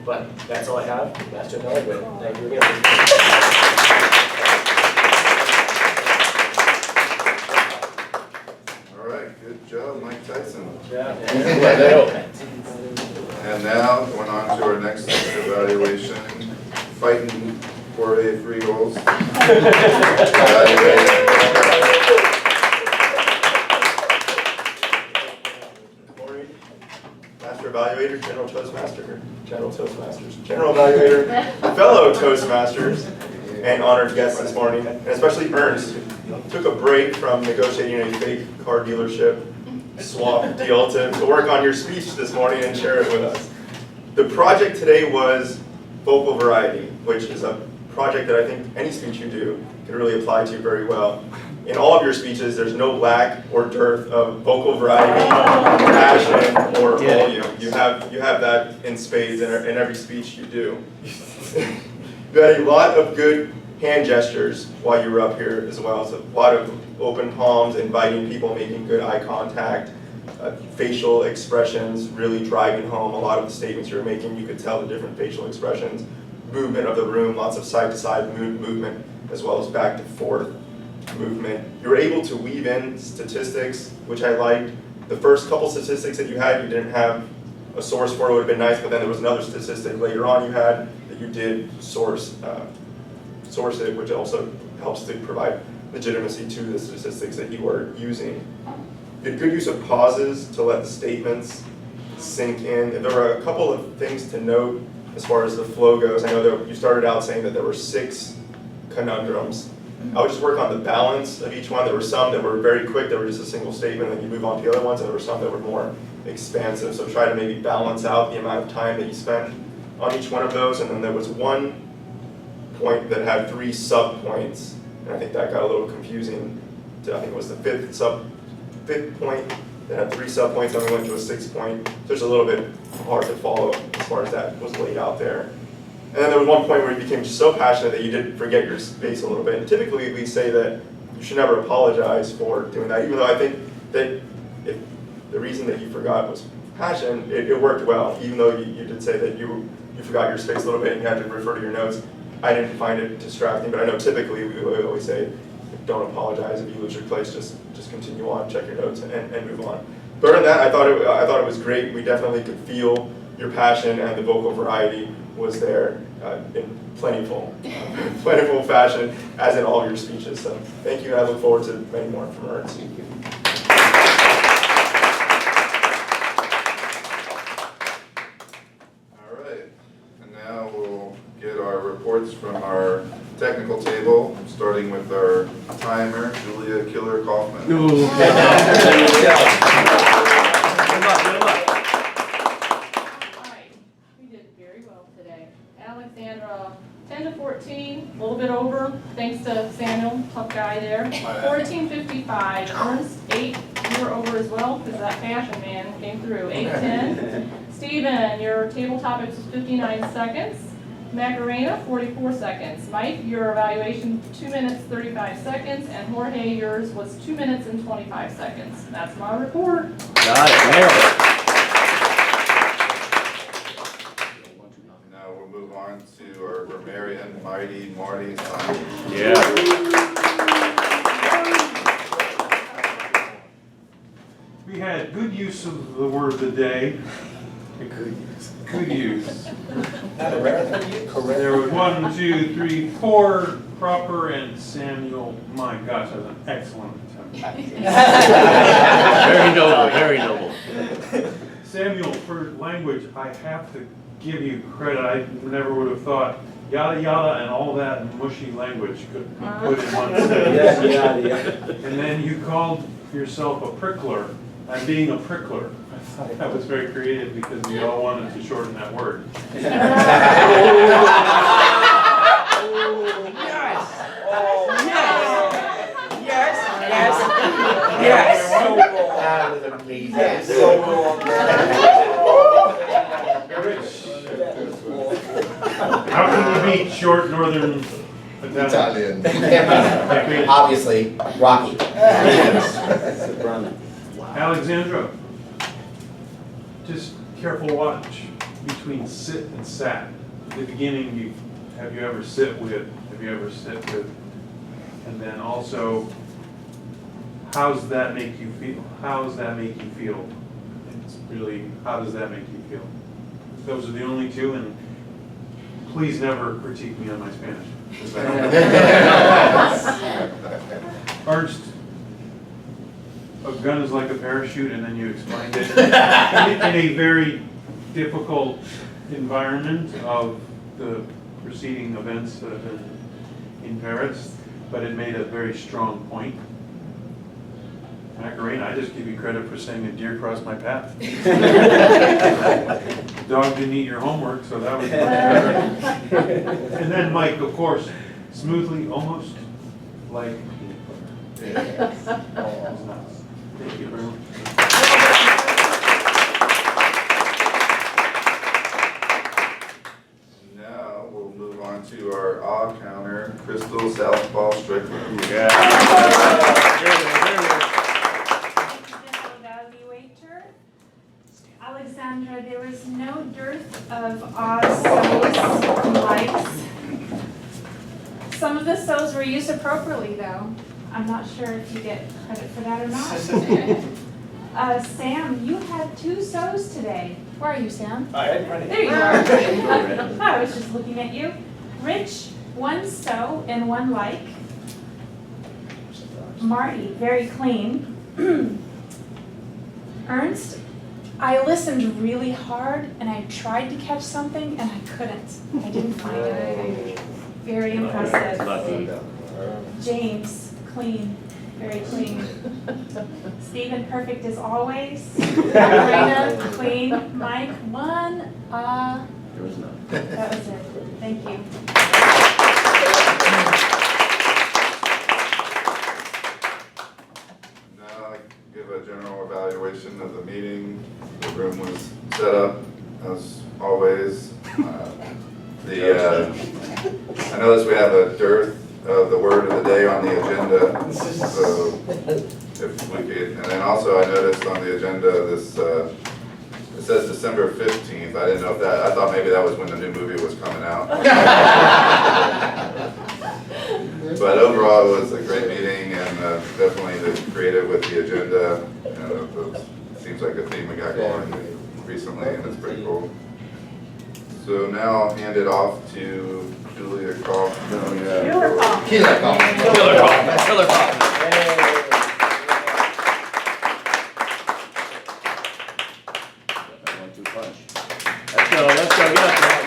S1: But that's all I have. Master Evaluator. Thank you again.
S13: All right, good job, Mike Tyson.
S1: Yeah.
S13: And now, going on to our next evaluation, fighting Jorge free goals. Master
S14: Evaluator, General Toastmaster, General Toastmasters, General Evaluator, fellow Toastmasters, and honored guests this morning, and especially Ernst, who took a break from negotiating a fake car dealership swap deal to work on your speech this morning and share it with us. The project today was vocal variety, which is a project that I think any speech you do can really apply to very well. In all of your speeches, there's no lack or dearth of vocal variety, passion, or volume. You have that in spades in every speech you do. You had a lot of good hand gestures while you were up here as well. So a lot of open palms, inviting people, making good eye contact, facial expressions, really driving home a lot of the statements you were making. You could tell the different facial expressions, movement of the room, lots of side-to-side movement, as well as back-to-forth movement. You were able to weave in statistics, which I liked. The first couple statistics that you had, you didn't have a source for. It would have been nice, but then there was another statistic later on you had that you did source it, which also helps to provide legitimacy to the statistics that you are using. You had good use of pauses to let the statements sink in. There were a couple of things to note as far as the flow goes. I know that you started out saying that there were 6 conundrums. I would just work on the balance of each one. There were some that were very quick, that were just a single statement, and then you move on to the other ones, and there were some that were more expansive. So try to maybe balance out the amount of time that you spent on each one of those. And then there was one point that had 3 sub-points, and I think that got a little confusing. I think it was the fifth point that had 3 sub-points, then we went to a 6th point. So it's a little bit hard to follow as far as that was laid out there. And then there was one point where you became just so passionate that you did forget your space a little bit. And typically we say that you should never apologize for doing that, even though I think that if the reason that you forgot was passion, it worked well. Even though you did say that you forgot your space a little bit and you had to refer to your notes, I didn't find it distracting, but I know typically we always say, don't apologize if you lose your place, just continue on, check your notes, and move on. But other than that, I thought it was great. We definitely could feel your passion, and the vocal variety was there in plentiful fashion, as in all of your speeches. So thank you, and I look forward to many more from Ernst. Thank you.
S13: All right, and now we'll get our reports from our technical table, starting with our timer, Julia Killer Kaufman.
S5: Alexandra, 10 to 14, a little bit over, thanks to Samuel, tough guy there. 14:55, Ernst, 8, you were over as well, because that fashion man came through. 8:10. Stephen, your table topics was 59 seconds. Macarena, 44 seconds. Mike, your evaluation, 2 minutes, 35 seconds. And Jorge, yours was 2 minutes and 25 seconds. That's my report.
S15: Got it, nailed it.
S13: Now we'll move on to our grammarian, Mighty Marty.
S15: Yeah.
S4: We had good use of the word of the day. Good use. There was 1, 2, 3, 4 proper, and Samuel. My gosh, that was an excellent attempt.
S15: Very noble, very noble.
S4: Samuel, for language, I have to give you credit. I never would have thought yada yada and all that mushy language could be put in one sentence. And then you called yourself a prickler. I'm being a prickler. I thought that was very creative because we all wanted to shorten that word.
S3: Yes. That was amazing.
S4: Yes. How can you beat short northern Italian?
S3: Obviously, Rocky.
S4: Alexandra, just careful watch between sit and sat. At the beginning, have you ever sit with? Have you ever sit with? And then also, how's that make you feel? How does that make you feel? It's really, how does that make you feel? Those are the only two, and please never critique me on my Spanish. Ernst, a gun is like a parachute, and then you explained it in a very difficult environment of the preceding events in Paris, but it made a very strong point. Macarena, I just give you credit for saying a deer crossed my path. Dog didn't eat your homework, so that was much better. And then Mike, of course, smoothly, almost like peanut butter. Thank you very much.
S13: Now we'll move on to our awe counter, Crystal Southpaw Strickland.
S15: Yeah.
S2: Evaluator. Alexandra, there was no dearth of so's, likes. Some of the so's were used appropriately, though. I'm not sure if you get credit for that or not. Sam, you had 2 so's today. Where are you, Sam? There you are. I was just looking at you. Rich, 1 so and 1 like. Marty, very clean. Ernst, I listened really hard and I tried to catch something and I couldn't. I didn't find anything. Very impressive.
S15: Lucky.
S2: James, clean, very clean. Stephen, perfect as always. Macarena, clean. Mike, 1.
S15: There was none.
S2: That was it. Thank you.
S13: Now I give a general evaluation of the meeting. The room was set up as always. I notice we have a dearth of the word of the day on the agenda. So if we could, and then also I noticed on the agenda this, it says December 15th. I didn't know if that, I thought maybe that was when the new movie was coming out. But overall, it was a great meeting and definitely the creative with the agenda. It seems like a theme we got going recently and it's pretty cool. So now I'll hand it off to Julia Kaufman.
S2: Killer Kaufman.
S3: Killer Kaufman.
S15: Killer Kaufman. Killer Kaufman. One, 2 punch. Let's go. Let's go. Get up there.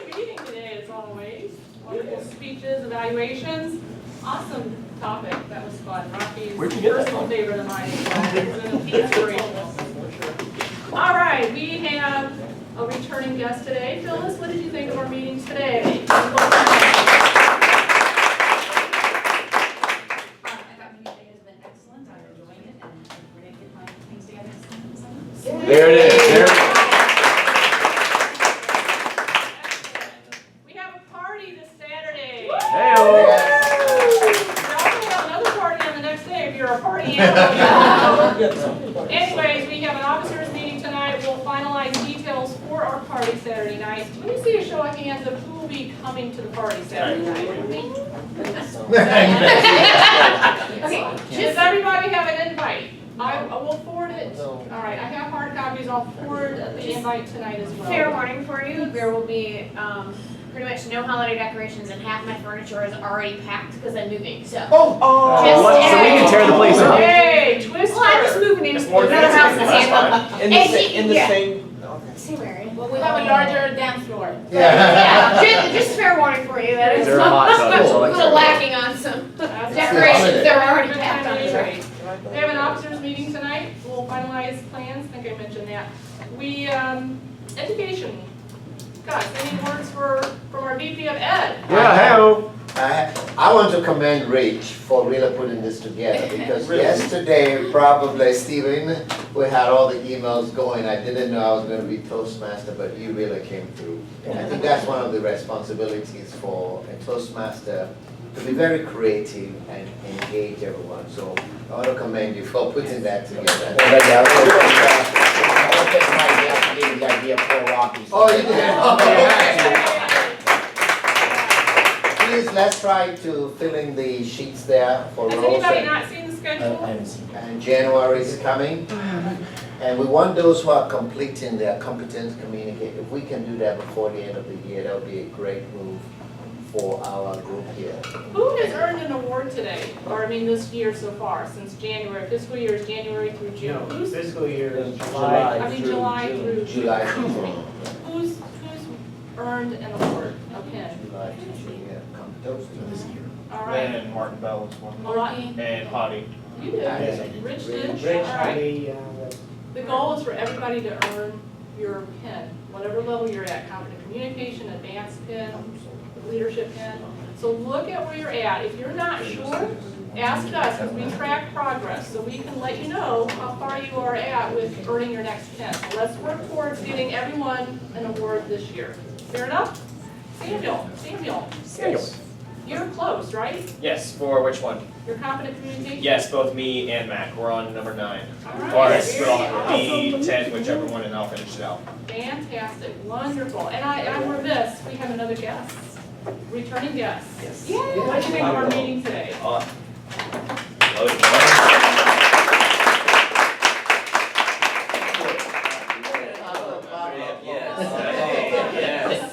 S5: Great meeting today, as always. Wonderful speeches, evaluations. Awesome topic. That was fun. Rocky's personal favorite of mine. It was inspirational. All right, we have a returning guest today. Phyllis, what did you think of our meetings today?
S2: I thought meeting today has been excellent. I'm enjoying it and we're going to get my things together.
S15: There it is. There it is.
S5: We have a party this Saturday.
S15: Hey-o.
S5: We're also going to have another party on the next day if you're a party animal. Anyways, we have an officers meeting tonight. We'll finalize details for our party Saturday night. Let me see a show of hands of who will be coming to the party Saturday night. Okay, does everybody have an invite? I will forward it. All right, I have hard copies. I'll forward the invite tonight as well.
S11: Fair warning for you, there will be pretty much no holiday decorations and half my furniture is already packed because I'm moving, so. Just
S15: What? So we can tear the place up.
S5: Hey, Twister.
S11: Well, I'm just moving into
S9: more
S11: another house in
S9: fancy, that's
S11: Tampa.
S9: In the
S11: Yeah.
S9: same.
S11: Same area.
S6: Well, we have a larger dance floor.
S11: Yeah, just fair warning for you, that is
S15: Is there a hot tub? That's all
S11: a
S15: I
S11: little
S15: care.
S11: lacking on some
S5: That's
S11: decorations. They're already
S5: Good
S11: packed
S5: time
S11: on the
S5: anyway.
S11: truck.
S5: We have an officers meeting tonight. We'll finalize plans. I think I mentioned that. We, education. Guys, any words from our VP of Ed?
S15: Yeah, hey-o.
S16: I want to commend Rich for really putting this together because yesterday, probably, Stephen, we had all the emails going. I didn't know I was going to be Toastmaster, but you really came through. I think that's one of the responsibilities for a Toastmaster, to be very creative and engage everyone. So I want to commend you for putting that together.
S3: The idea for Rocky.
S16: Oh, you did? Please, let's try to fill in the sheets there for
S5: Has
S16: Rose.
S5: anybody not seen the schedule?
S16: And January is coming. And we want those who are completing their competent communicate. If we can do that before the end of the year, that would be a great move for our group here.
S5: Who has earned an award today? Or I mean this year so far, since January, fiscal year is January through June.
S8: No,
S5: Who's,
S8: fiscal year is
S7: July.
S5: I mean July through June.
S16: July to June.
S5: Who's earned an award, a pin?
S16: July to June, yeah. Come this year.
S5: All right.
S1: And Martin Bell was one.
S5: Martin.
S1: And Potty.
S5: You did. Rich did.
S8: Rich,
S5: All right.
S8: Heidi,
S5: The goal is for everybody to earn your pin, whatever level you're at, competent communication, advanced pin, leadership pin. So look at where you're at. If you're not sure, ask us, because we track progress, so we can let you know how far you are at with earning your next pin. So let's work towards getting everyone an award this year. Fair enough? Samuel,
S1: Yes.
S5: you're close, right?
S1: Yes, for which one?
S5: Your competent communication?
S1: Yes, both me and Mac. We're on number 9.
S5: All right.
S1: Or
S5: Very
S1: it'll be
S5: awesome.
S1: 10, whichever one, and I'll finish it out.
S5: Fantastic, wonderful. And I'm remiss, we have another guest, returning guest.
S1: Yes.
S5: Yay, what do you think of our meeting today?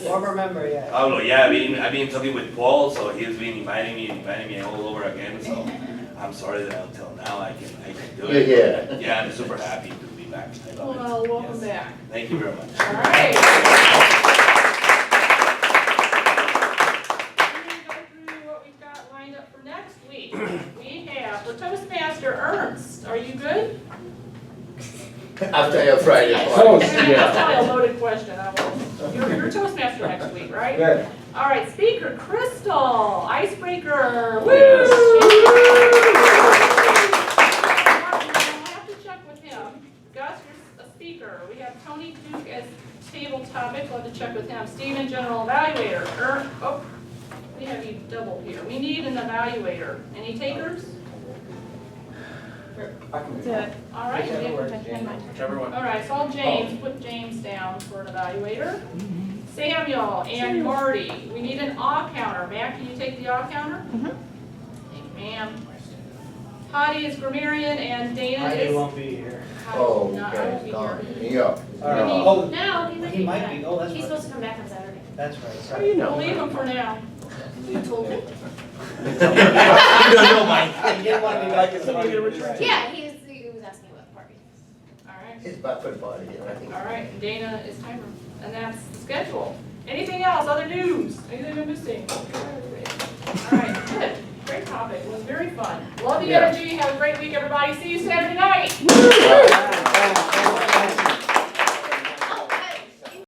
S8: former member, yeah.
S17: Pablo, yeah, I've been talking with Paul, so he's been inviting me all over again. So I'm sorry that until now I can do it.
S16: You're here.
S17: Yeah, I'm super happy to be back. I love it.
S5: Well, welcome back.
S17: Thank you very much.
S5: All right. We're gonna go through what we've got lined up for next week. We have for Toastmaster Ernst. Are you good?
S16: After your Friday
S5: Yes.
S16: party.
S5: That's probably a loaded question. You're Toastmaster next week, right?
S7: Good.
S5: All right, speaker Crystal, icebreaker. Woo!
S1: Yes.
S5: We'll have to check with him. Gus, you're a speaker. We have Tony Duke as table topic. We'll have to check with him. Steven, general evaluator. We have you double here. We need an evaluator. Any takers? All right.
S1: Whichever one.
S5: All right, so I'll James, put James down for an evaluator. Samuel and Marty, we need an awe counter. Matt, can you take the awe counter? Thank you, ma'am. Hadi is grammarian and Dana
S8: Heidi
S5: is.
S8: won't be here.
S16: Oh,
S5: No, I
S16: okay,
S5: won't be
S16: gone.
S5: here.
S16: New York.
S8: Oh,
S12: No,
S8: he might be, oh, that's
S12: He's
S8: right.
S12: supposed to come back on Saturday.
S8: That's right,
S1: How
S8: sorry.
S1: you know?
S5: We'll leave him for now.
S12: You told me.
S9: You don't know my.
S8: He didn't want to be back in the party.
S12: Yeah, he was asking about the party.
S5: All right.
S16: It's Buckford party, I think.
S5: All right, and Dana is timer, and that's the schedule. Anything else, other news? Anything I'm missing? All right, good. Great topic. It was very fun. Love the
S16: Yeah.
S5: energy. Have a great week, everybody. See you Saturday night.
S16: Right.